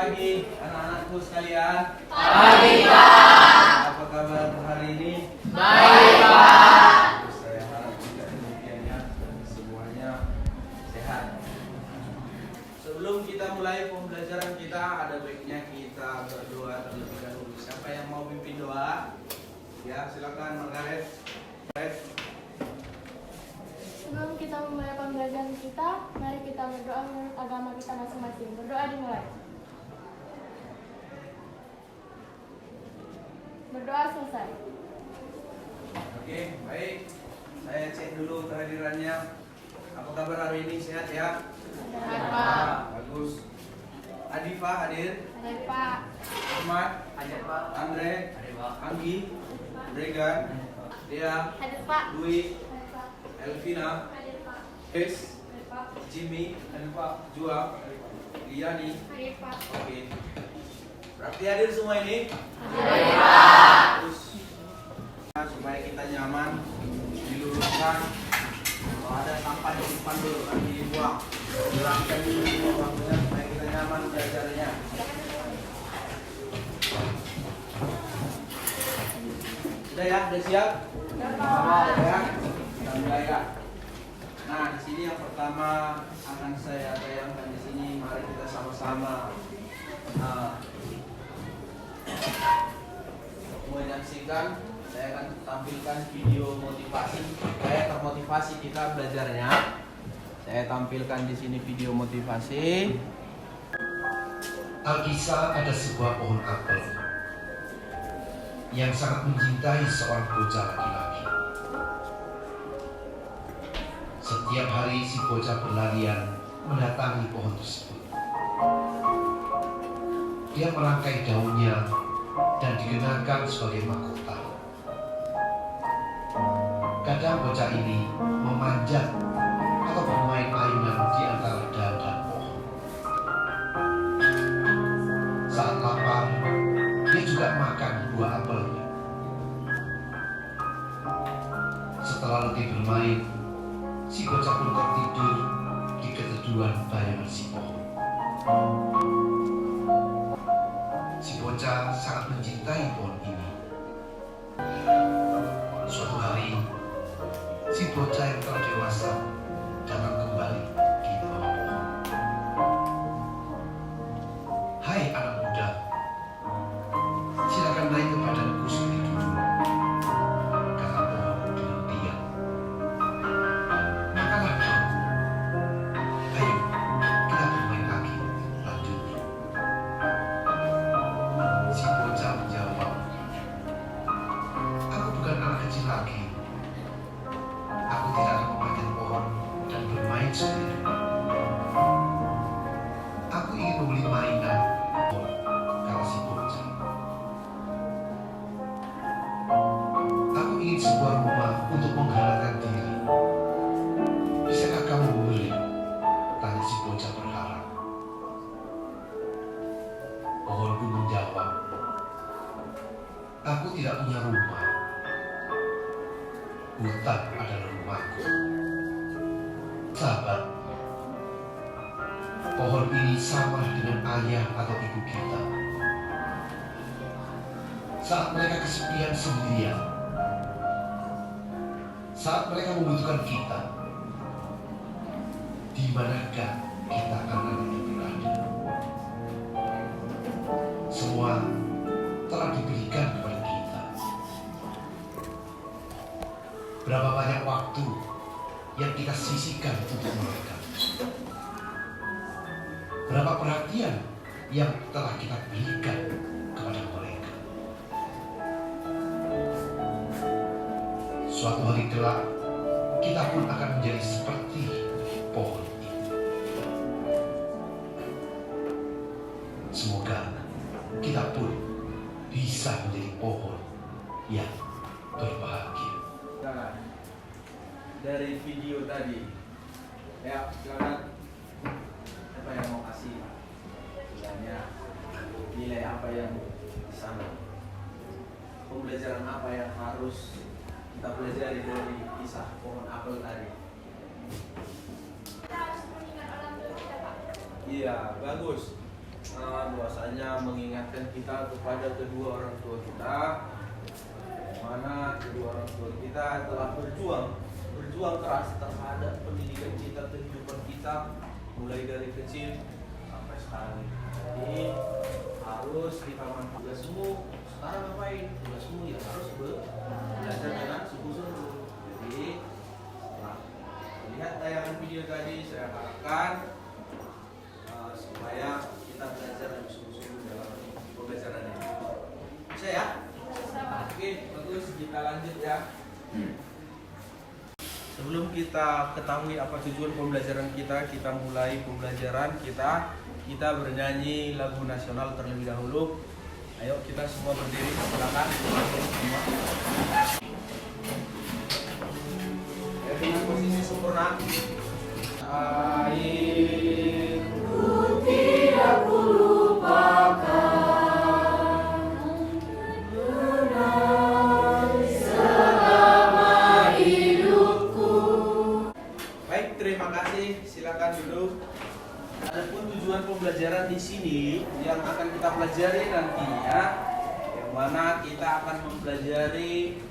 pagi anak-anakku sekalian. Pagi, Pak. Apa kabar hari ini? Baik, Pak. Saya harap juga demikian ya, semuanya sehat. Sebelum kita mulai pembelajaran kita, ada baiknya kita berdoa terlebih dahulu. Siapa yang mau pimpin doa? Ya, silakan Margaret. Sebelum kita memulai pembelajaran kita, mari kita berdoa menurut agama kita masing-masing. Berdoa dimulai. Berdoa selesai. Oke, baik. Saya cek dulu kehadirannya. Apa kabar hari ini? Sehat ya? Sehat, Pak. Bagus. Adifa hadir. Hadir, Pak. Ahmad, Hadir, Pak. Andre, Hadir, Pak. Anggi, Regan, Dea, Hadir, Pak. Dwi, Hadir, Pak. Elvina, Hadir, Pak. Chris, Hadir, Pak. Jimmy, Juang, Liani. Hadir, Pak. Oke. Berarti hadir semua ini? Hadir, Pak. Terus supaya kita nyaman, diluruskan. Kalau ada sampah di depan dulu, nanti dibuang. Hilangkan dulu waktunya supaya kita nyaman belajarnya. Sudah ya? Sudah siap? Sudah ya? Kita mulai ya. Nah, di sini yang pertama akan saya tayangkan di sini. Mari kita sama-sama menyaksikan. Saya akan tampilkan video motivasi supaya termotivasi kita belajarnya. Saya tampilkan di sini video motivasi. Alkisah ada sebuah pohon apel yang sangat mencintai seorang bocah laki-laki. Setiap hari si bocah berlarian mendatangi pohon tersebut. Dia merangkai daunnya dan dikenakan sebagai mahkota. Kadang bocah ini memanjat atau bermain ayunan di antara daun dan pohon. Saat lapar, dia juga makan buah apelnya. Setelah letih bermain, si bocah pun tertidur di keteduhan bayangan si pohon. Si bocah sangat mencintai pohon ini. Suatu hari, si bocah yang telah dewasa datang kembali di bawah pohon. Hai anak muda, silakan naik ke badanku seperti dulu, kata pohon dengan diam. Makanlah daun. Ayo, kita bermain lagi, lanjutnya. Si bocah menjawab, aku bukan anak kecil lagi. Aku tidak akan memanjat pohon dan bermain sendiri. Aku ingin membeli mainan, kata si bocah. Aku ingin sebuah rumah untuk menghangatkan diri. Bisakah kamu membeli? Tanya si bocah berharap. Pohon pun menjawab, aku tidak punya rumah. Hutan adalah rumahku. Sahabat, pohon ini sama dengan ayah atau ibu kita. Saat mereka kesepian sendirian, saat mereka membutuhkan kita, di manakah kita akan ada berada? Semua telah diberikan kepada kita. Berapa banyak waktu yang kita sisihkan untuk mereka? Berapa perhatian yang telah kita berikan kepada mereka? Suatu hari kelak, kita pun akan menjadi seperti pohon ini. Semoga kita pun bisa menjadi pohon yang berbahagia. Nah, dari video tadi, ya silakan. Apa yang mau kasih? Misalnya nilai apa yang di sana? Pembelajaran apa yang harus kita pelajari dari kisah pohon apel tadi? Kita harus mengingat orang tua kita, Pak. Iya, bagus. bahwasanya mengingatkan kita kepada kedua orang tua kita, mana kedua orang tua kita telah berjuang keras terhadap pendidikan kita, kehidupan kita, mulai dari kecil sampai sekarang. Jadi harus kita manfaatkan tugasmu. Sekarang ngapain? Tugasmu ya harus belajar dengan sungguh-sungguh. Jadi setelah melihat tayangan video tadi, saya harapkan supaya kita belajar lebih sungguh-sungguh dalam pembelajaran ini. Bisa ya? Oke, bagus. Kita lanjut ya. Sebelum kita ketahui apa tujuan pembelajaran kita mulai pembelajaran kita bernyanyi lagu nasional terlebih dahulu. Ayo kita semua berdiri, silakan. Semua. Dengan posisi sempurna. Airku tidak kulupakan. Silakan duduk. Adapun tujuan pembelajaran di sini yang akan kita pelajari nantinya, yang mana kita akan mempelajari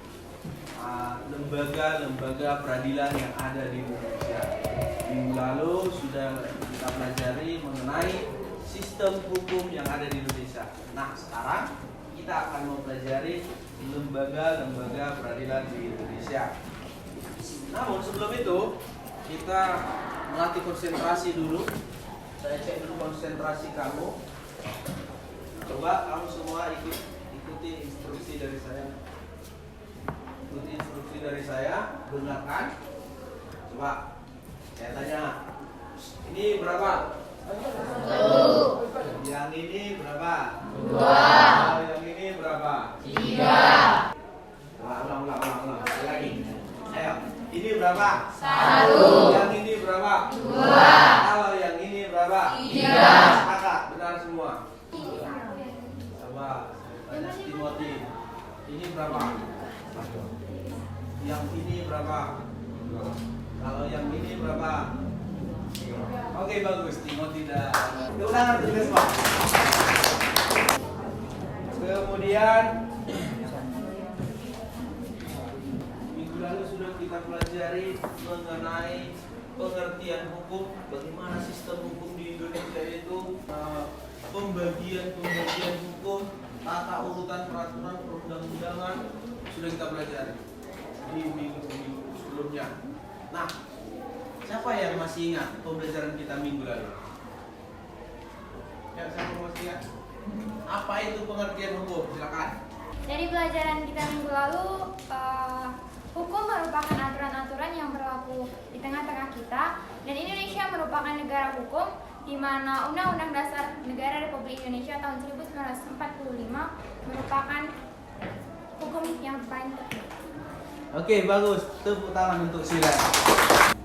lembaga-lembaga peradilan yang ada di Indonesia. Minggu lalu sudah kita pelajari mengenai sistem hukum yang ada di Indonesia. Nah, sekarang kita akan mempelajari lembaga-lembaga peradilan di Indonesia. Namun sebelum itu kita melatih konsentrasi dulu. Saya cek dulu konsentrasi kamu. Coba kamu semua ikuti instruksi dari saya. Ikuti instruksi dari saya. Dengarkan. Coba saya tanya. Ini berapa? 1. Yang ini berapa? 2. Yang ini berapa? 3. Ulang. Sekali lagi. Ayo. Ini berapa? 1. Yang ini berapa? 2. Kalau yang ini berapa? 3. Kakak, benar semua. Coba tanya Timothy. Ini berapa? Yang ini berapa? Kalau yang ini berapa? Oke, bagus. Timothy dah. Ulangan tulis, Pak. Kemudian lalu sudah kita pelajari mengenai pengertian hukum, bagaimana sistem hukum di Indonesia itu, pembagian hukum, tata urutan peraturan perundang-undangan, sudah kita pelajari di minggu-minggu sebelumnya. Nah, siapa yang masih ingat pembelajaran kita minggu lalu? Ya, siapa yang masih ingat? Apa itu pengertian hukum? Silakan. Dari pelajaran kita minggu lalu, hukum merupakan aturan-aturan yang berlaku di tengah-tengah kita, dan Indonesia merupakan negara hukum di mana Undang-Undang Dasar Negara Republik Indonesia tahun 1945 merupakan hukum yang paling tertinggi. Oke, bagus. Tepuk tangan untuk Sila.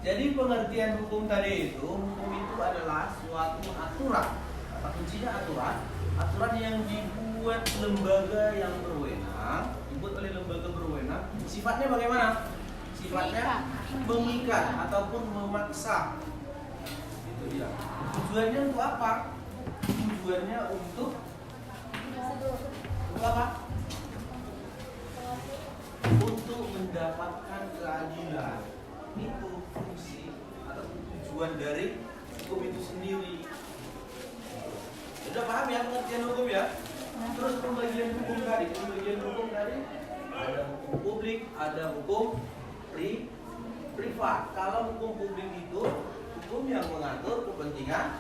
Jadi pengertian hukum tadi itu, hukum itu adalah suatu aturan, kata kuncinya aturan yang dibuat lembaga yang berwenang, oleh lembaga berwenang. Sifatnya bagaimana? Sifatnya mengikat ataupun memaksa. Itu dia. Tujuannya untuk apa? Tujuannya untuk apa? Untuk mendapatkan keadilan. Itu fungsi atau tujuan dari hukum itu sendiri. Sudah paham ya pengertian hukum ya? Terus pembagian hukum tadi ada hukum publik, ada hukum privat. Kalau hukum publik itu hukum yang mengatur kepentingan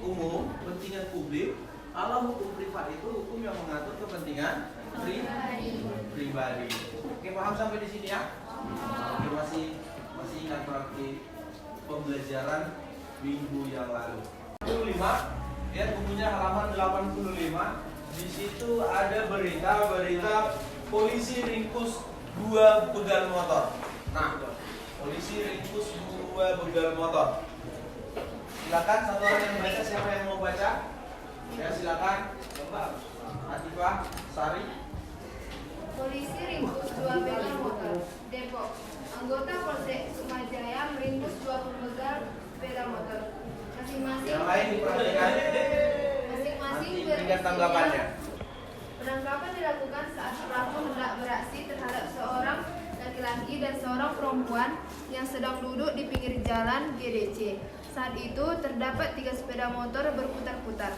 umum, kepentingan publik. Kalau hukum privat itu hukum yang mengatur kepentingan pribadi. Oke, paham sampai di sini ya? Oke, masih ingat berarti pembelajaran minggu yang lalu. 85, lihat bukunya halaman 85. Di situ ada berita polisi ringkus 2 begal motor. Nah, polisi ringkus 2 begal motor. Silakan satu orang yang baca, siapa yang mau baca? Ya, silakan. Coba Atifah Sari. Polisi ringkus 2 begal motor. Depok. Anggota Polsek Sukmajaya meringkus 2 begal sepeda motor. Masing-masing. Yang lain diperhatikan. Masing berikan tanggapannya. Penangkapan dilakukan saat pelaku hendak beraksi terhadap seorang laki-laki dan seorang perempuan yang sedang duduk di pinggir jalan GDC. Saat itu terdapat 3 sepeda motor berputar-putar.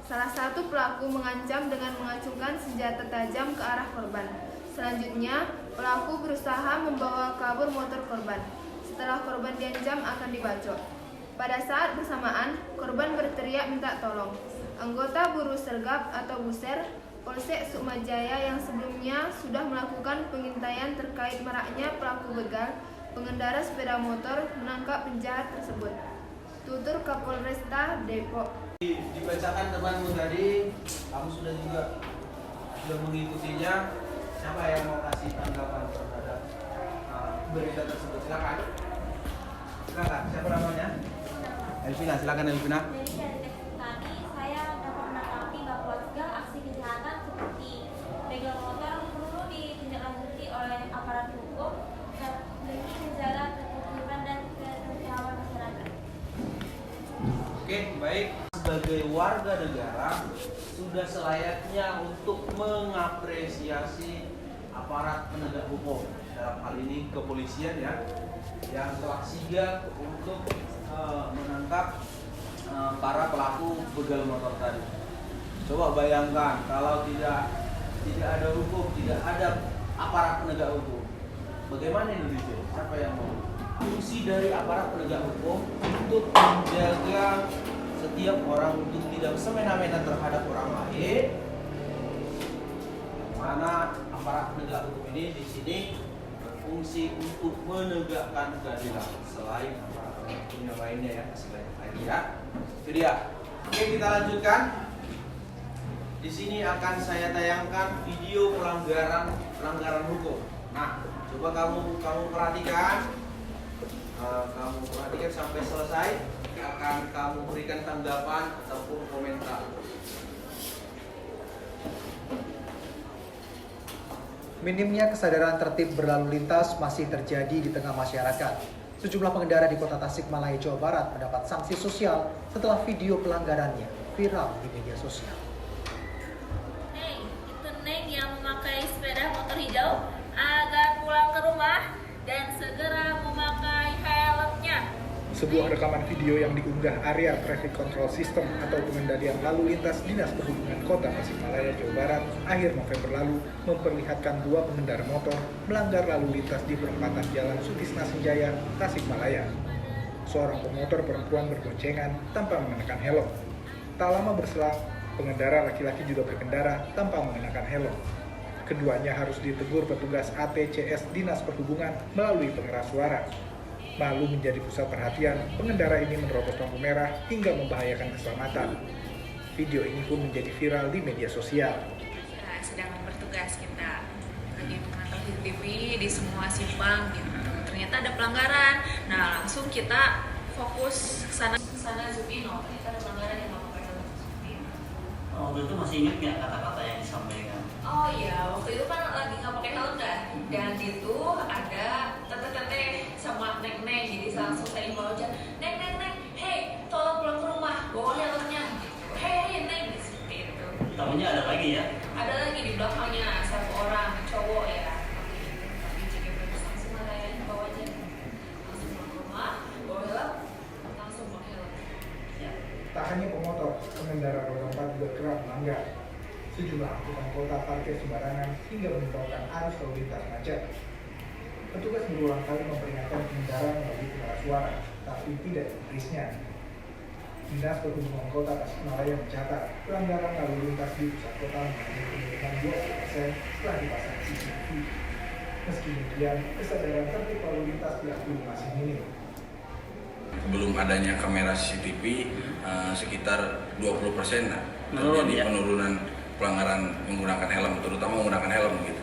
Salah satu pelaku mengancam dengan mengacungkan senjata tajam ke arah korban. Selanjutnya, pelaku berusaha membawa kabur motor korban. Setelah korban diancam akan dibacok. Pada saat bersamaan, korban berteriak minta tolong. Anggota Buru Sergap atau Buser Polsek Sukmajaya yang sebelumnya sudah melakukan pengintaian terkait maraknya pelaku begal pengendara sepeda motor menangkap penjahat tersebut. Tutur Kapolresta Depok. Dibacakan temanmu tadi, kamu sudah mengikutinya. Siapa yang mau kasih tanggapan terhadap berita tersebut? Silakan. Siapa namanya? Elvina, silakan Elvina. Jadi dari teks tadi saya dapat menanggapi bahwa segala aksi kejahatan seperti begal motor perlu ditindaklanjuti oleh aparat hukum demi menjaga ketertiban dan ketertiban masyarakat. Oke, baik. Sebagai warga negara sudah selayaknya untuk mengapresiasi aparat penegak hukum, dalam hal ini kepolisian ya, yang telah sigap untuk menangkap para pelaku begal motor tadi. Coba bayangkan kalau tidak ada hukum, tidak ada aparat penegak hukum, bagaimana Indonesia? Siapa yang mau? Fungsi dari aparat penegak hukum untuk menjaga setiap orang untuk tidak semena-mena terhadap orang lain. Mana aparat penegak hukum ini di sini berfungsi untuk menegakkan keadilan selain aparat penegak hukum yang lainnya ya, selain lagi ya. Itu dia. Oke, kita lanjutkan. Di sini akan saya tayangkan video pelanggaran hukum. Nah, coba kamu perhatikan. Kamu perhatikan sampai selesai. Akan kamu berikan tanggapan ataupun komentar. Minimnya kesadaran tertib berlalu lintas masih terjadi di tengah masyarakat. Sejumlah pengendara di Kota Tasikmalaya, Jawa Barat mendapat sanksi sosial setelah video pelanggarannya viral di media sosial. Neng, itu Neng yang memakai sepeda motor hijau agar pulang ke rumah dan segera memakai helmnya. Sebuah rekaman video yang diunggah area Traffic Control System atau pengendalian lalu lintas Dinas Perhubungan Kota Tasikmalaya, Jawa Barat akhir November lalu memperlihatkan 2 pengendara motor melanggar lalu lintas di perempatan Jalan Sutisna Senjaya, Tasikmalaya. Seorang pemotor perempuan berboncengan tanpa mengenakan helm. Tak lama berselang, pengendara laki-laki juga berkendara tanpa mengenakan helm. Keduanya harus ditegur petugas ATCS Dinas Perhubungan melalui pengeras suara. Malu menjadi pusat perhatian, pengendara ini menerobos lampu merah hingga membahayakan keselamatan. Video ini pun menjadi viral di media sosial. Sedang bertugas kita lagi memantau CCTV di semua simpang gitu. Ternyata ada pelanggaran. Nah, langsung kita fokus ke sana Zupino. Ternyata ada pelanggaran yang nggak pakai helm. Waktu itu masih ingat nggak kata-kata yang disampaikan? Oh iya, waktu itu kan lagi nggak pakai helm kan. Dan itu ada tete-tete sama neng-neng, jadi langsung saya imbau aja, neng, hey, tolong pulang ke rumah, bawa helmnya. Hey, neng, seperti itu. Tamunya ada lagi ya? Ada lagi di belakangnya satu orang cowok ya. Lagi jaga bagus langsung layanin bawa aja. Langsung pulang ke rumah, bawa helm, langsung bawa helm. Ya. Tak hanya pemotor, pengendara roda 4 juga kerap melanggar. Sejumlah angkutan kota parkir sembarangan hingga menyebabkan arus lalu lintas macet. Petugas berulang kali memperingatkan pengendara melalui pengeras suara, tapi tidak diberinya. Dinas Perhubungan Kota Tasikmalaya mencatat pelanggaran lalu lintas di pusat kota mengalami penurunan 20% setelah dipasang CCTV. Meski demikian, kesadaran tertib lalu lintas diakui masih minim. Belum adanya kamera CCTV sekitar 20% terjadi penurunan pelanggaran menggunakan helm, terutama menggunakan helm gitu.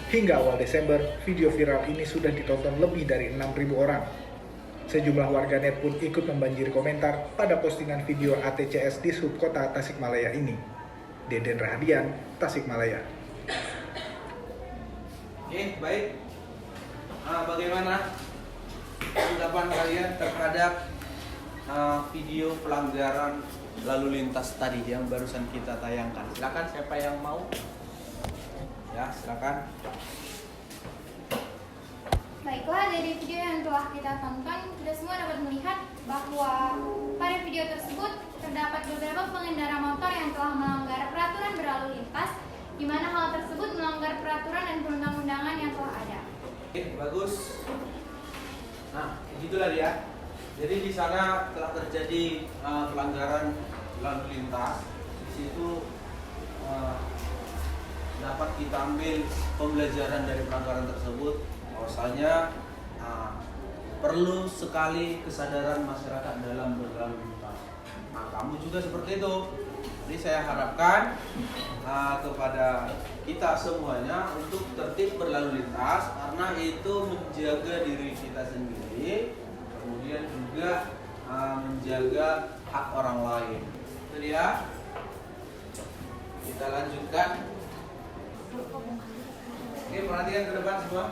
Hingga awal Desember, video viral ini sudah ditonton lebih dari 6.000 orang. Sejumlah warganet pun ikut membanjiri komentar pada postingan video ATCS di Subkota Tasikmalaya ini. Deden Rahadian, Tasikmalaya. Oke, baik. Bagaimana tanggapan kalian terhadap video pelanggaran lalu lintas tadi yang barusan kita tayangkan. Silakan siapa yang mau? Ya, silakan. Baiklah, dari video yang telah kita tonton, kita semua dapat melihat bahwa pada video tersebut terdapat beberapa pengendara motor yang telah melanggar peraturan berlalu lintas, di mana hal tersebut melanggar peraturan dan perundang-undangan yang telah ada. Oke, bagus. Nah, begitulah dia. Jadi di sana telah terjadi pelanggaran lalu lintas. Di situ dapat kita ambil pembelajaran dari pelanggaran tersebut. Bahwasanya perlu sekali kesadaran masyarakat dalam berlalu lintas. Nah, kamu juga seperti itu. Jadi saya harapkan kepada kita semuanya untuk tertib berlalu lintas, karena itu menjaga diri kita sendiri, kemudian juga menjaga hak orang lain. Itu dia. Kita lanjutkan. Oke, perhatikan ke depan semua.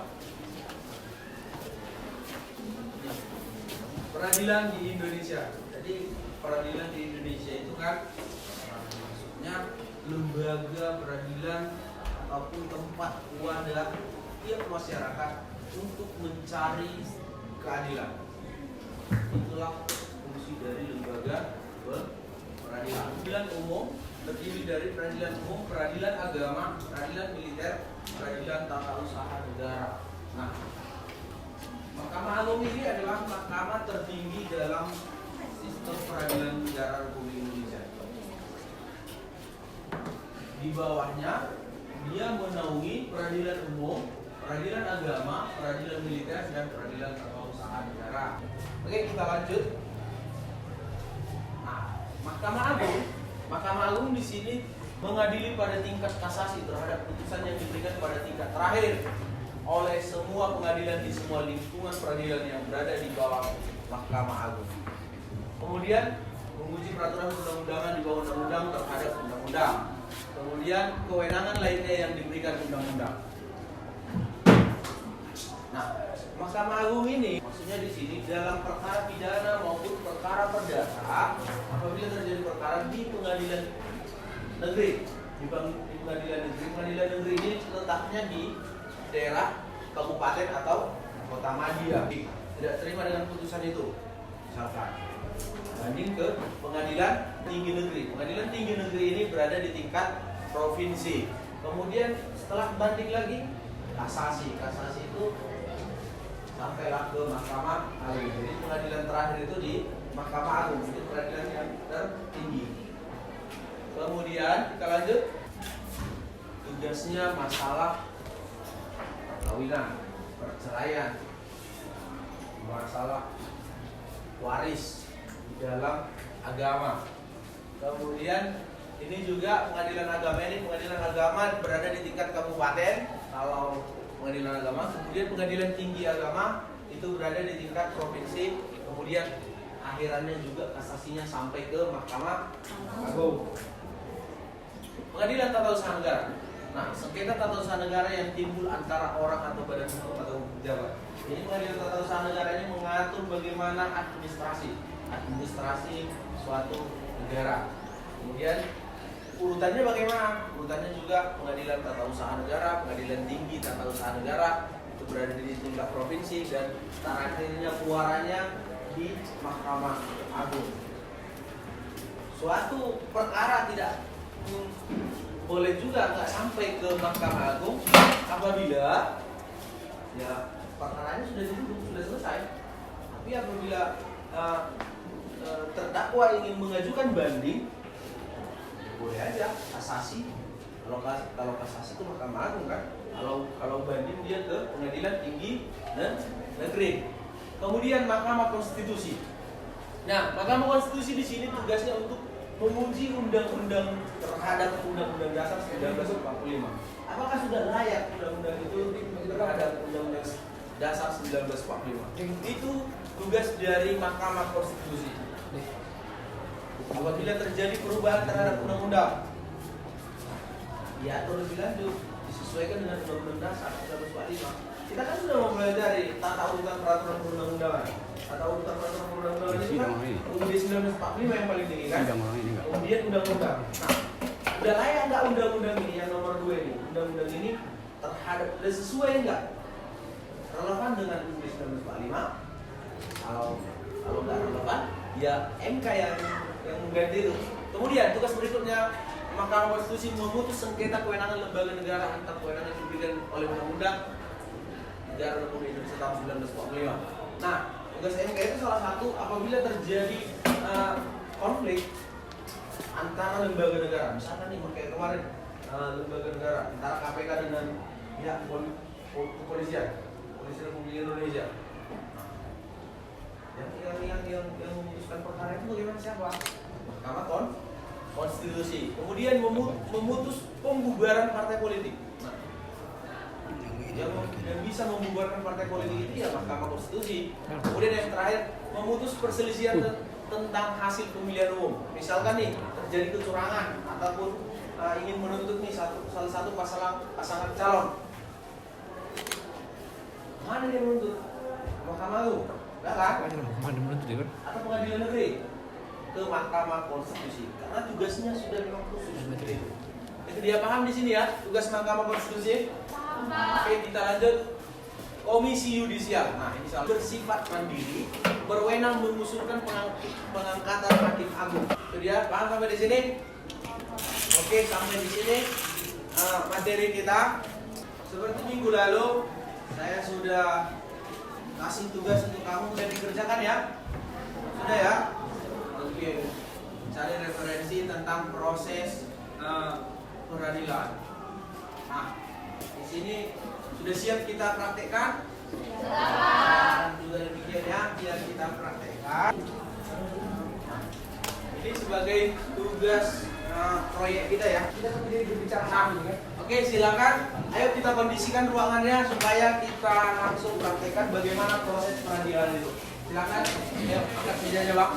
Peradilan di Indonesia. Jadi peradilan di Indonesia itu kan maksudnya lembaga peradilan ataupun tempat wadah tiap masyarakat untuk mencari keadilan. Itulah fungsi dari lembaga peradilan. Peradilan umum terdiri dari peradilan umum, peradilan agama, peradilan militer, peradilan tata usaha negara. Nah, Mahkamah Agung ini adalah mahkamah tertinggi dalam sistem peradilan negara Republik Indonesia. Di bawahnya dia menaungi peradilan umum, peradilan agama, peradilan militer, dan peradilan tata usaha negara. Oke, kita lanjut. Nah, Mahkamah Agung di sini mengadili pada tingkat kasasi terhadap putusan yang diberikan pada tingkat terakhir oleh semua pengadilan di semua lingkungan peradilan yang berada di bawah Mahkamah Agung. Kemudian menguji peraturan undang-undangan di bawah undang-undang terhadap undang-undang. Kemudian kewenangan lainnya yang diberikan undang-undang. Nah, Mahkamah Agung ini maksudnya di sini dalam perkara pidana maupun perkara perdata, apabila terjadi perkara di pengadilan negeri, di pengadilan negeri ini letaknya di daerah, kabupaten atau kota madya, tidak terima dengan putusan itu, misalkan banding ke pengadilan tinggi negeri. Pengadilan tinggi negeri ini berada di tingkat provinsi. Kemudian setelah banding lagi kasasi itu sampailah ke Mahkamah Agung. Jadi pengadilan terakhir itu di Mahkamah Agung, itu peradilan yang tertinggi. Kemudian kita lanjut, tugasnya masalah perkawinan, perceraian, masalah waris di dalam agama. Kemudian ini juga pengadilan agama berada di tingkat kabupaten kalau pengadilan agama. Kemudian pengadilan tinggi agama itu berada di tingkat provinsi. Kemudian akhirannya juga kasasinya sampai ke Mahkamah Agung. Pengadilan tata usaha negara. Nah, sengketa tata usaha negara yang timbul antara orang atau badan hukum atau pejabat. Jadi pengadilan tata usaha negara ini mengatur bagaimana administrasi suatu negara. Kemudian urutannya bagaimana? Urutannya juga pengadilan tata usaha negara, pengadilan tinggi tata usaha negara itu berada di tingkat provinsi, dan terakhirnya muaranya di Mahkamah Agung. Suatu perkara tidak boleh juga nggak sampai ke Mahkamah Agung apabila ya perkaranya sudah diduduk, sudah selesai. Tapi apabila terdakwa ingin mengajukan banding, boleh aja kasasi. Kalau kasasi itu Mahkamah Agung kan. Kalau banding dia ke Pengadilan Tinggi Negeri. Kemudian Mahkamah Konstitusi. Nah, Mahkamah Konstitusi di sini tugasnya untuk menguji undang-undang terhadap Undang-Undang Dasar 1945. Apakah sudah layak undang-undang itu terhadap Undang-Undang Dasar 1945? Itu tugas dari Mahkamah Konstitusi. Apabila terjadi perubahan terhadap undang-undang, diatur lebih lanjut, disesuaikan dengan Undang-Undang Dasar 1945, kita kan sudah mempelajari tata urutan peraturan perundang-undangan. Tata urutan peraturan perundang-undangan itu kan UUD 1945 yang paling tinggi kan. Kemudian undang-undang. Nah, udah layak nggak undang-undang ini yang nomor 2 ini? Undang-undang ini terhadap udah sesuai nggak? Relevan dengan UUD 1945? Kalau nggak relevan, ya MK yang mengganti itu. Kemudian tugas berikutnya, Mahkamah Konstitusi memutus sengketa kewenangan lembaga negara tentang kewenangan yang diberikan oleh Undang-Undang Negara Republik Indonesia tahun 1945. Nah, tugas MK itu salah satu apabila terjadi konflik antara lembaga negara, misalkan nih kayak kemarin lembaga negara antara KPK dengan pihak kepolisian Republik Indonesia. Yang memutuskan perkara itu bagaimana siapa? Mahkamah Konstitusi. Kemudian memutus pembubaran partai politik. Nah, yang bisa membubarkan partai politik itu ya Mahkamah Konstitusi. Kemudian yang terakhir memutus perselisihan tentang hasil pemilihan umum. Misalkan nih terjadi kecurangan ataupun ingin menuntut nih salah satu pasangan calon. Mana dia menuntut? Mahkamah Agung. Kan? Atau pengadilan negeri ke Mahkamah Konstitusi karena tugasnya sudah memang khusus. Itu dia paham di sini ya tugas Mahkamah Konstitusi. Oke, kita lanjut. Komisi Yudisial. Nah, ini soal bersifat mandiri, berwenang mengusulkan pengangkatan hakim agung. Itu dia paham sampai di sini? Oke, sampai di sini materi kita. Seperti minggu lalu saya sudah kasih tugas untuk kamu sudah dikerjakan ya? Sudah ya? Oke. Cari referensi tentang proses peradilan. Nah, di sini sudah siap kita praktekkan? Sudah. Juga demikian ya, biar kita praktekkan. Ini sebagai tugas proyek kita ya. Kita sendiri berbicara sambil ya. Oke, silakan. Ayo kita kondisikan ruangannya supaya kita langsung praktekkan bagaimana proses peradilan itu. Silakan. Ayo, angkat mejanya, Bang.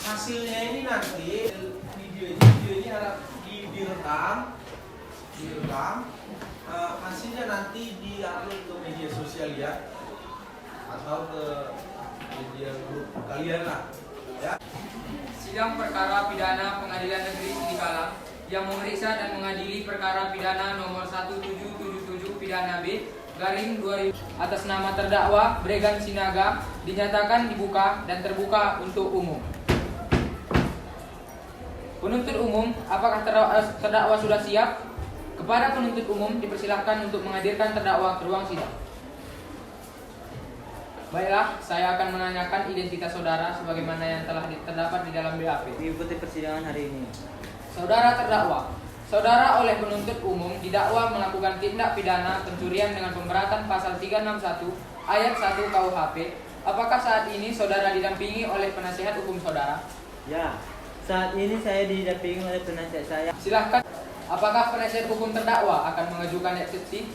Hasilnya ini nanti video ini harap direkam, hasilnya nanti diupload ke media sosial ya, atau ke media grup kalian lah ya. Sidang perkara pidana Pengadilan Negeri Sidikalang yang memeriksa dan mengadili perkara pidana nomor 1777 pidana B garing 2000 atas nama terdakwa Bregan Sinaga dinyatakan dibuka dan terbuka untuk umum. Penuntut umum, apakah terdakwa sudah siap? Kepada penuntut umum dipersilahkan untuk menghadirkan terdakwa ke ruang sidang. Baiklah, saya akan menanyakan identitas saudara sebagaimana yang telah terdapat di dalam BAP. Mengikuti persidangan hari ini. Saudara terdakwa, saudara oleh penuntut umum didakwa melakukan tindak pidana pencurian dengan pemberatan pasal 361 ayat 1 KUHP. Apakah saat ini saudara didampingi oleh penasihat hukum saudara? Ya, saat ini saya didampingi oleh penasihat saya. Silahkan. Apakah penasihat hukum terdakwa akan mengajukan eksepsi?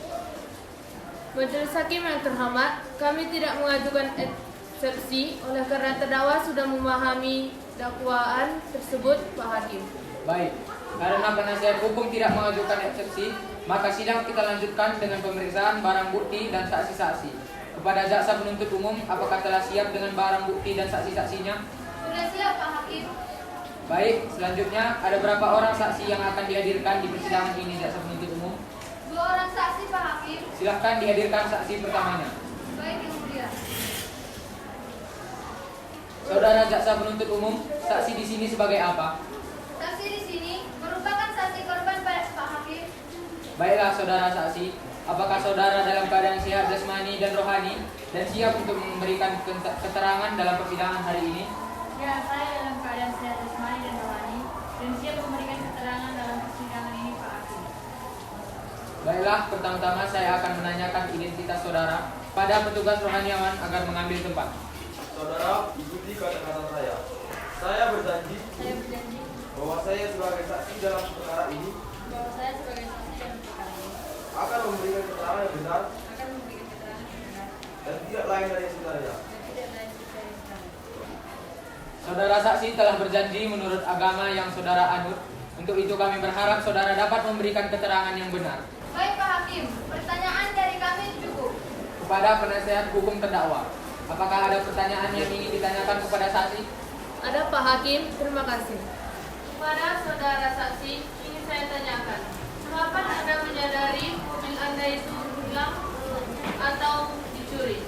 Majelis Hakim yang terhormat, kami tidak mengajukan eksepsi oleh karena terdakwa sudah memahami dakwaan tersebut, Pak Hakim. Baik, karena penasihat hukum tidak mengajukan eksepsi, maka sidang kita lanjutkan dengan pemeriksaan barang bukti dan saksi-saksi. Kepada jaksa penuntut umum, apakah telah siap dengan barang bukti dan saksi-saksinya? Sudah siap, Pak Hakim. Baik, selanjutnya ada berapa orang saksi yang akan dihadirkan di persidangan ini jaksa penuntut umum? 2 orang saksi, Pak Hakim. Silahkan dihadirkan saksi pertamanya. Baik, Yang Mulia. Saudara jaksa penuntut umum, saksi di sini sebagai apa? Saksi di sini merupakan saksi korban, Pak Hakim. Baiklah saudara saksi, apakah saudara dalam keadaan sehat jasmani dan rohani dan siap untuk memberikan keterangan dalam persidangan hari ini? Ya, saya dalam keadaan sehat jasmani dan rohani dan siap memberikan keterangan dalam persidangan ini, Pak Hakim. Baiklah, pertama-tama saya akan menanyakan identitas saudara pada petugas rohaniawan agar mengambil tempat. Saudara, ikuti kata-kata saya. Saya berjanji bahwa saya sebagai saksi dalam perkara ini bahwa saya sebagai saksi dalam perkara ini akan memberikan keterangan yang benar akan memberikan keterangan yang benar dan tidak lain dari saudara. dan tidak lain dari saudara. Saudara saksi telah berjanji menurut agama yang saudara anut. Untuk itu kami berharap saudara dapat memberikan keterangan yang benar. Baik Pak Hakim, pertanyaan dari kami cukup. Kepada penasehat hukum terdakwa, apakah ada pertanyaan yang ingin ditanyakan kepada saksi? Ada Pak Hakim, terima kasih. Kepada saudara saksi, ingin saya tanyakan, kapan Anda menyadari mobil Anda itu hilang atau dicuri?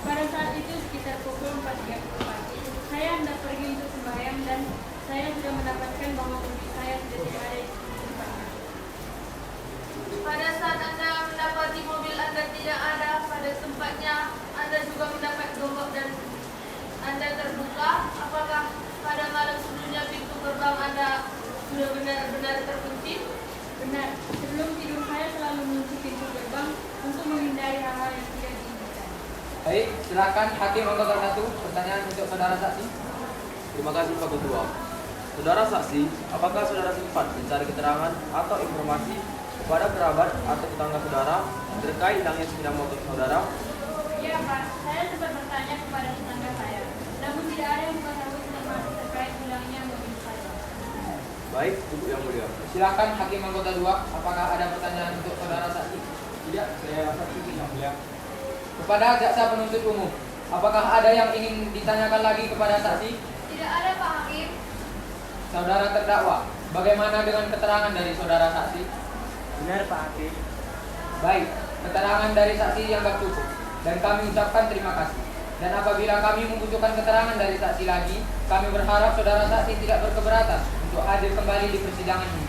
Pada saat itu sekitar pukul 4.30 pagi, saya hendak pergi untuk sembahyang dan saya sudah mendapatkan bahwa mobil saya sudah tidak ada di tempatnya. Pada saat Anda mendapati mobil Anda tidak ada pada tempatnya, Anda juga mendapat gembok dan Anda terbuka. Apakah pada malam sebelumnya pintu gerbang Anda sudah benar-benar terkunci? Benar, sebelum tidur saya selalu mengunci pintu gerbang untuk menghindari hal-hal yang tidak diinginkan. Baik, silakan Hakim anggota 1, pertanyaan untuk saudara saksi. Terima kasih Pak Ketua. Saudara saksi, apakah saudara sempat mencari keterangan atau informasi kepada kerabat atau tetangga saudara terkait hilangnya sepeda motor saudara? Iya Pak, saya sempat bertanya kepada tetangga saya, namun tidak ada yang mengetahui informasi terkait hilangnya mobil saya. Baik, cukup yang mulia. Silakan Hakim anggota 2, apakah ada pertanyaan untuk saudara saksi? Tidak, saya saksi yang mulia. Kepada jaksa penuntut umum, apakah ada yang ingin ditanyakan lagi kepada saksi? Tidak ada Pak Hakim. Saudara terdakwa, bagaimana dengan keterangan dari saudara saksi? Benar Pak Hakim. Baik, keterangan dari saksi yang cukup dan kami ucapkan terima kasih. Dan apabila kami membutuhkan keterangan dari saksi lagi, kami berharap saudara saksi tidak berkeberatan untuk hadir kembali di persidangan ini.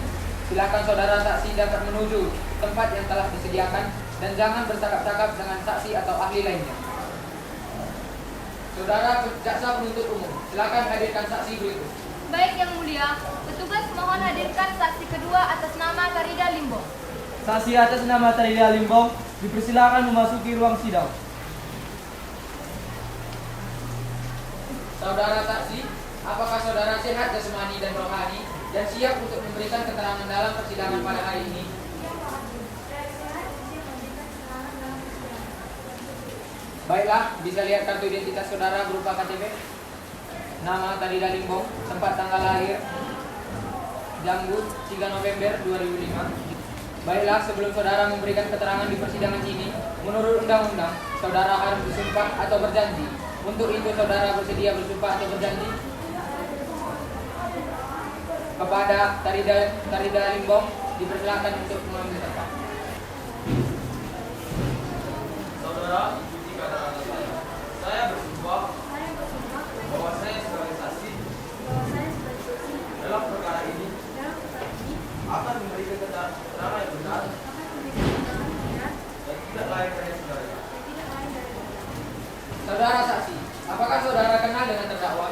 Silakan saudara saksi dapat menuju tempat yang telah disediakan dan jangan bercakap-cakap dengan saksi atau ahli lainnya. Saudara jaksa penuntut umum, silakan hadirkan saksi berikut. Baik Yang Mulia, petugas mohon hadirkan saksi kedua atas nama Tarida Limbong. Saksi atas nama Tarida Limbong dipersilakan memasuki ruang sidang. Saudara saksi, apakah saudara sehat jasmani dan rohani dan siap untuk memberikan keterangan dalam persidangan pada hari ini? Baiklah, bisa lihat kartu identitas saudara berupa KTP. Nama Tarida Limbong, tempat tanggal lahir Jambu 3 November 2005. Baiklah, sebelum saudara memberikan keterangan di persidangan ini, menurut undang-undang, saudara harus bersumpah atau berjanji. Untuk itu saudara bersedia bersumpah atau berjanji? Kepada Tarida Limbong, dipersilakan untuk mengambil tempat. Saudara, ikuti kata-kata saya. Saya bersumpah bahwa saya sebagai saksi dalam perkara ini akan memberikan keterangan yang benar dan tidak lain dari saudara. Saudara saksi, apakah saudara kenal dengan terdakwa?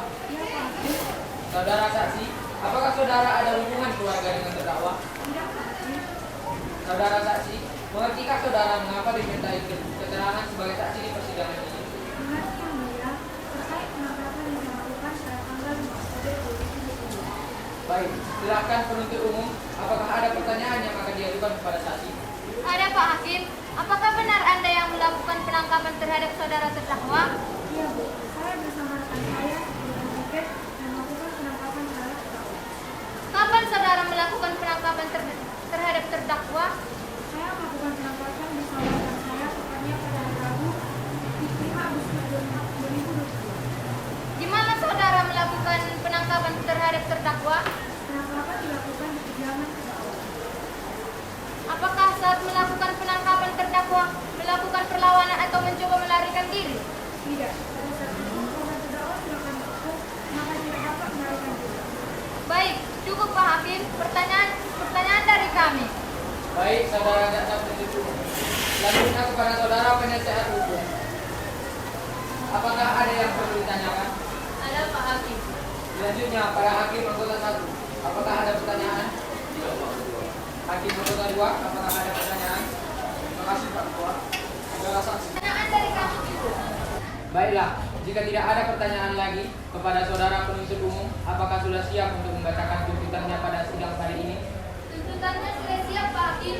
Saudara saksi, apakah saudara ada hubungan keluarga dengan terdakwa? Saudara saksi, mengertikah saudara mengapa dimintai keterangan sebagai saksi di persidangan ini? Baik, silakan penuntut umum. Apakah ada pertanyaan yang akan diajukan kepada saksi? Ada Pak Hakim. Apakah benar Anda yang melakukan penangkapan terhadap saudara terdakwa? Iya Bu, saya bersama rekan saya dengan tiket dan melakukan penangkapan terhadap terdakwa. Kapan saudara melakukan penangkapan terhadap terdakwa? Saya melakukan penangkapan bersama rekan saya tepatnya pada hari Rabu di 5 Agustus 2022. Di mana saudara melakukan penangkapan terhadap terdakwa? Penangkapan dilakukan di kediaman terdakwa. Apakah saat melakukan penangkapan terdakwa melakukan perlawanan atau mencoba melarikan diri? Tidak, pada saat itu karena terdakwa silakan masuk, maka tidak dapat melarikan diri. Baik, cukup Pak Hakim. Pertanyaan dari kami. Baik, saudara jaksa penuntut umum. Selanjutnya kepada saudara penasehat hukum. Apakah ada yang perlu ditanyakan? Ada Pak Hakim. Selanjutnya pada Hakim anggota 1. Apakah ada pertanyaan? Hakim anggota 2, apakah ada pertanyaan? Terima kasih Pak Ketua. Saudara saksi. Pertanyaan dari kami cukup. Baiklah, Jika tidak ada pertanyaan lagi kepada saudara penuntut umum, apakah sudah siap untuk membacakan tuntutannya pada sidang hari ini? Tuntutannya sudah siap, Pak Hakim.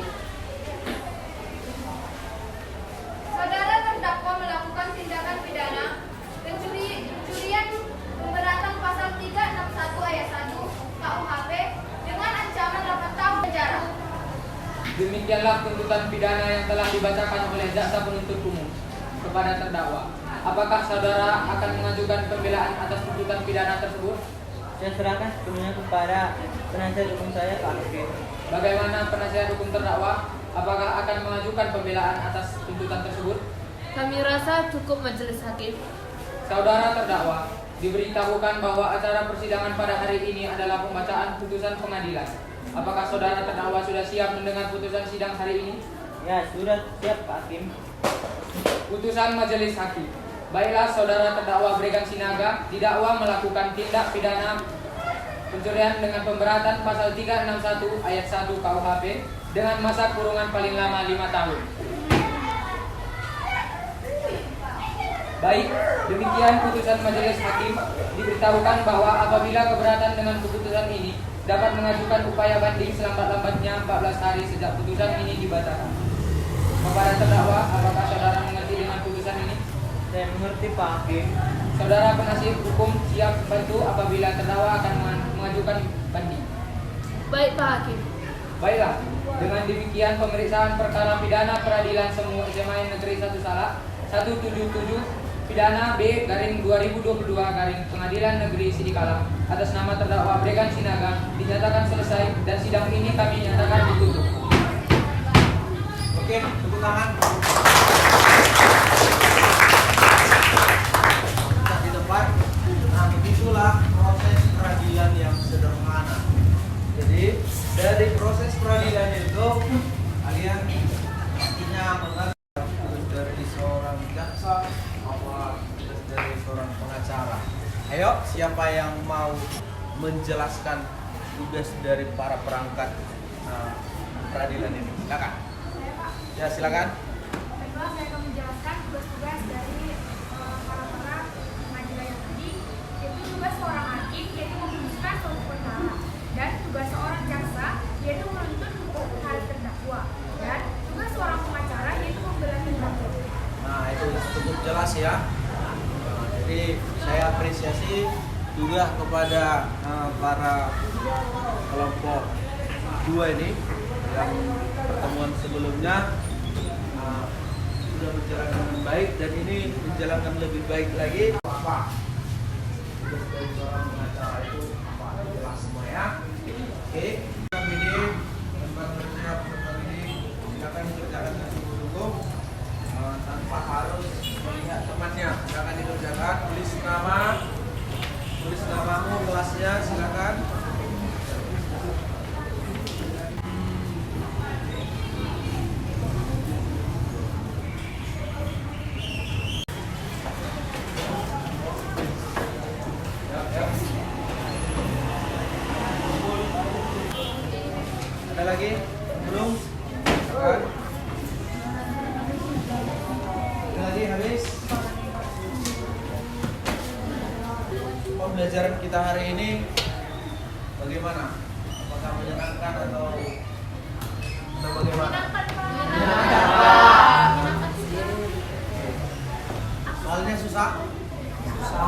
Saudara terdakwa melakukan tindakan pidana pencurian pemberatan pasal 361 ayat 1 KUHP dengan ancaman 8 tahun penjara. Demikianlah tuntutan pidana yang telah dibacakan oleh jaksa penuntut umum kepada terdakwa. Apakah saudara akan mengajukan pembelaan atas tuntutan pidana tersebut? Saya serahkan sepenuhnya kepada penasihat hukum saya, Pak Hakim. Bagaimana penasihat hukum terdakwa? Apakah akan mengajukan pembelaan atas tuntutan tersebut? Kami rasa cukup majelis hakim. Saudara terdakwa, diberitahukan bahwa acara persidangan pada hari ini adalah pembacaan putusan pengadilan. Apakah saudara terdakwa sudah siap mendengar putusan sidang hari ini? Ya, sudah siap, Pak Hakim. Putusan majelis hakim. Baiklah, saudara terdakwa Bregan Sinaga didakwa melakukan tindak pidana pencurian dengan pemberatan pasal 361 ayat 1 KUHP dengan masa kurungan paling lama 5 tahun. Baik, demikian putusan majelis hakim. Diberitahukan bahwa apabila keberatan dengan keputusan ini dapat mengajukan upaya banding selambat-lambatnya 14 hari sejak putusan ini dibacakan. Kepada terdakwa, apakah saudara mengerti dengan putusan ini? Saya mengerti, Pak Hakim. Saudara penasihat hukum siap bantu apabila terdakwa akan mengajukan banding. Baik, Pak Hakim. Baiklah, dengan demikian pemeriksaan perkara pidana peradilan semu SMA Negeri 1 Salak 177 pidana B garing 2022 garing Pengadilan Negeri Sidikalang atas nama terdakwa Bregan Sinaga dinyatakan selesai dan sidang ini kami nyatakan ditutup. Oke, tepuk tangan. Di tempat. Nah, begitulah proses peradilan yang sederhana. Jadi dari proses peradilan itu kalian pastinya mengerti tugas dari seorang jaksa apa tugas dari seorang pengacara. Ayo, siapa yang mau menjelaskan tugas dari para perangkat peradilan ini? Silakan. Ya, silakan. Baiklah, saya akan menjelaskan tugas-tugas dari para pengadilan yang tadi, yaitu tugas seorang hakim yaitu memutuskan suatu perkara, dan tugas seorang jaksa yaitu menuntut hukum terhadap terdakwa, dan tugas seorang pengacara yaitu membela terdakwa. Nah, itu cukup jelas ya. Jadi saya apresiasi juga kepada para kelompok dua ini yang pertemuan sebelumnya sudah berjalan dengan baik dan ini menjalankan lebih baik lagi. Apa tugas dari seorang pengacara itu apa? Jelas semua ya. Oke, ini tempat bersiap seperti ini silakan dikerjakan dengan sungguh-sungguh tanpa harus melihat temannya. Silakan dikerjakan. Tulis namamu, kelasnya silakan. Ada lagi? Belum? Silakan. Ada lagi habis? Pembelajaran kita hari ini bagaimana? Apakah menyenangkan atau bagaimana? Soalnya susah? Susah.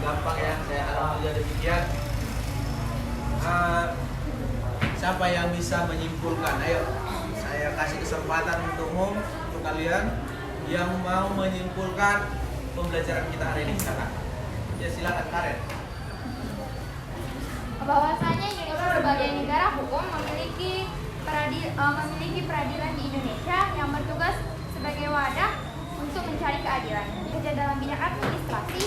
Gampang ya, saya harap juga demikian. Siapa yang bisa menyimpulkan? Ayo, saya kasih kesempatan untukmu, untuk kalian yang mau menyimpulkan pembelajaran kita hari ini. Silakan. Ya, silakan Karen. Bahwasanya Indonesia sebagai negara hukum memiliki peradilan di Indonesia yang bertugas sebagai wadah untuk mencari keadilan, bekerja dalam bidang administrasi,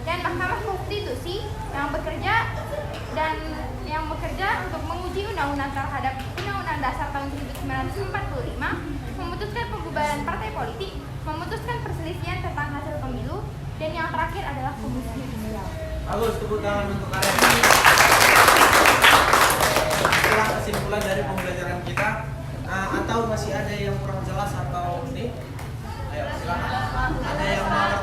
dan Mahkamah Konstitusi yang bekerja untuk menguji undang-undang terhadap Undang-Undang Dasar tahun 1945, memutuskan pembubaran partai politik, memutuskan perselisihan tentang hasil pemilu, dan yang terakhir adalah Komisi Yudisial. Bagus, tepuk tangan untuk Karen. Itulah kesimpulan dari pembelajaran kita. Atau masih ada yang kurang jelas atau ini? Ayo, silakan. Ada yang mau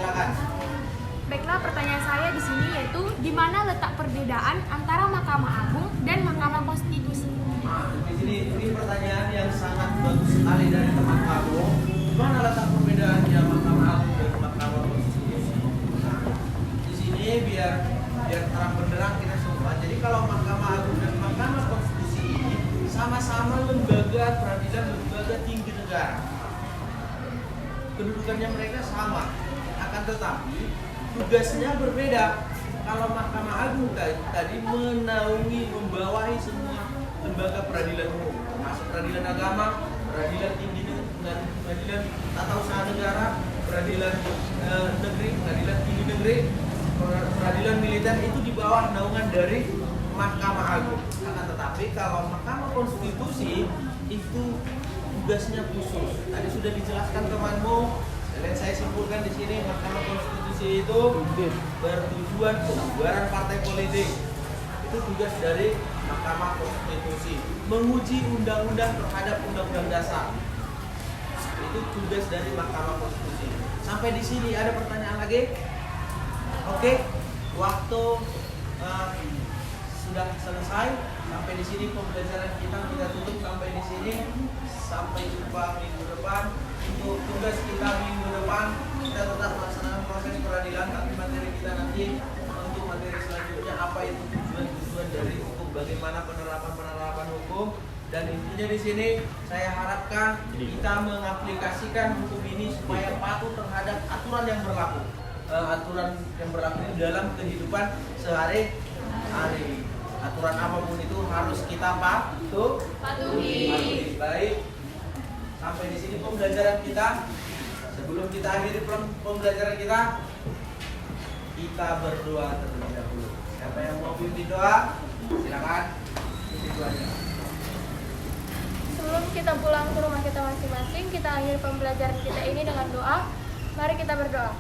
silakan. Baiklah, pertanyaan saya di sini yaitu di mana letak perbedaan antara Mahkamah Agung dan Mahkamah Konstitusi? Nah, ini pertanyaan yang sangat bagus sekali dari teman kamu. Di mana letak perbedaannya Mahkamah Agung dan Mahkamah Konstitusi? Nah, di sini biar terang benderang kita semua. Jadi kalau Mahkamah Agung dan Mahkamah Konstitusi ini sama-sama lembaga peradilan, lembaga tinggi negara. Kedudukannya mereka sama, akan tetapi tugasnya berbeda. Kalau Mahkamah Agung tadi menaungi, membawahi semua lembaga peradilan umum, termasuk peradilan agama, peradilan tinggi negara, peradilan tata usaha negara, peradilan negeri, peradilan tinggi negeri, peradilan militer, itu di bawah naungan dari Mahkamah Agung. Akan tetapi kalau Mahkamah Konstitusi itu tugasnya khusus. Tadi sudah dijelaskan temanmu. Dan saya simpulkan di sini, Mahkamah Konstitusi itu bertujuan pembubaran partai politik. Itu tugas dari Mahkamah Konstitusi. Menguji undang-undang terhadap undang-undang dasar. Itu tugas dari Mahkamah Konstitusi. Sampai di sini ada pertanyaan lagi? Oke, waktu sudah selesai. Sampai di sini pembelajaran kita tutup sampai di sini. Sampai jumpa minggu depan. Untuk tugas kita minggu depan, kita tetap melaksanakan proses peradilan, tapi materi kita nanti untuk materi selanjutnya apa itu tujuan dari hukum, bagaimana penerapan hukum. Dan intinya di sini saya harapkan kita mengaplikasikan hukum ini supaya patuh terhadap aturan yang berlaku. Aturan yang berlaku ini dalam kehidupan sehari-hari. Aturan apapun itu harus kita patuhi. Baik. Sampai di sini pembelajaran kita. Sebelum kita akhiri pembelajaran kita berdoa terlebih dahulu. Siapa yang mau pimpin doa? Silakan. Pimpin doanya. Sebelum kita pulang ke rumah kita masing-masing, kita akhiri pembelajaran kita ini dengan doa. Mari kita berdoa.